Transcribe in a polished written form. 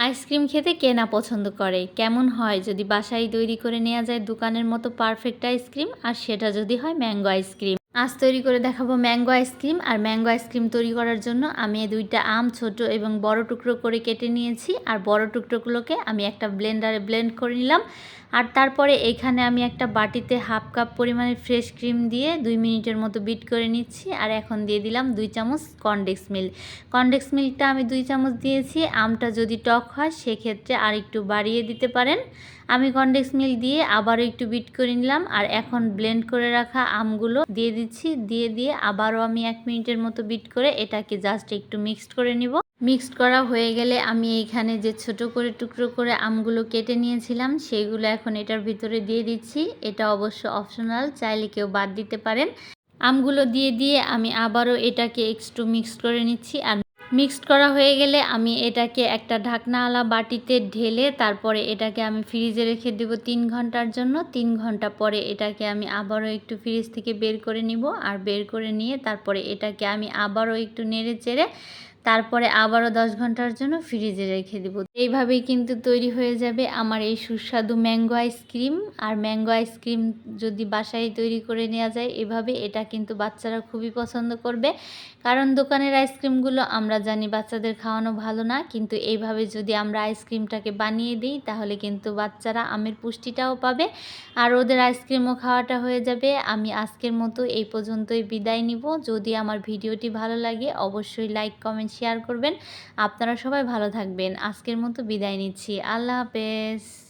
Ice cream খেতে কে না পছন্দ করে? কেমন হয় যদি বাসায় তৈরি করে নেওয়া যায় দোকানের মতো পারফেক্ট আইসক্রিম, আর সেটা যদি হয় ম্যাঙ্গো আইসক্রিম। আজ তৈরি করে দেখাবো ম্যাঙ্গো আইসক্রিম। আর ম্যাঙ্গো আইসক্রিম তৈরি করার জন্য আমি এই 2টা আম ছোট এবং বড় টুকরো করে কেটে নিয়েছি। আর বড় টুকরোগুলোকে আমি একটা ব্লেন্ডারে ব্লেন্ড করে নিলাম। আর তারপরে এখানে আমি একটা বাটিতে হাফ কাপ পরিমাণে ফ্রেশ ক্রিম দিয়ে 2 মিনিটের মতো বিট করে নিচ্ছি। আর এখন দিয়ে দিলাম 2 চামচ কনডেন্স মিল্ক। কনডেন্স মিল্কটা আমি 2 চামচ দিয়েছি। আমটা যদি টক হয় সেক্ষেত্রে আর একটু বাড়িয়ে দিতে পারেন। আমি কনডেন্স মিল্ক দিয়ে আবারও একটু বিট করে নিলাম। আর এখন ব্লেন্ড করে রাখা আমগুলো দিয়ে দিচ্ছি। দিয়ে আবারও আমি 1 মিনিটের মতো বিট করে এটাকে জাস্ট একটু মিক্সড করে নিব। মিক্সড করা হয়ে গেলে আমি এইখানে যে ছোট করে টুকরো করে আমগুলো কেটে নিয়েছিলাম সেইগুলো এখন এটার ভিতরে দিয়ে দিচ্ছি। এটা অবশ্য অপশনাল, চাইলে কেউ বাদ দিতে পারেন। আমগুলো দিয়ে আমি আবারও এটাকে একটু মিক্সড করে নিচ্ছি। আর মিক্সড করা হয়ে গেলে আমি এটাকে একটা ঢাকনাওয়ালা বাটিতে ঢেলে তারপরে এটাকে আমি ফ্রিজে রেখে দেবো 3 ঘন্টার জন্য। 3 ঘন্টা পরে এটাকে আমি আবারও একটু ফ্রিজ থেকে বের করে নিব। আর বের করে নিয়ে তারপরে এটাকে আমি আবারও একটু নেড়ে চেড়ে তারপরে আবারও 10 ঘন্টার জন্য ফ্রিজে রেখে দেব। এইভাবেই কিন্তু তৈরি হয়ে যাবে আমার এই সুস্বাদু ম্যাঙ্গো আইসক্রিম। আর ম্যাঙ্গো আইসক্রিম যদি বাসায় তৈরি করে নেওয়া যায় এভাবে, এটা কিন্তু বাচ্চারা খুবই পছন্দ করবে। কারণ দোকানের আইসক্রিমগুলো আমরা জানি বাচ্চাদের খাওয়ানো ভালো না, কিন্তু এইভাবে যদি আমরা আইসক্রিমটাকে বানিয়ে দিই তাহলে কিন্তু বাচ্চারা আমের পুষ্টিটাও পাবে আর ওদের আইসক্রিমও খাওয়াটা হয়ে যাবে। আমি আজকের মতো এই পর্যন্তই বিদায় নিব। যদি আমার ভিডিওটি ভালো লাগে অবশ্যই লাইক কমেন্ট শেয়ার করবেন। আপনারা সবাই ভালো থাকবেন। আজকের মতো বিদায় নিচ্ছি। আল্লাহ হাফেজ।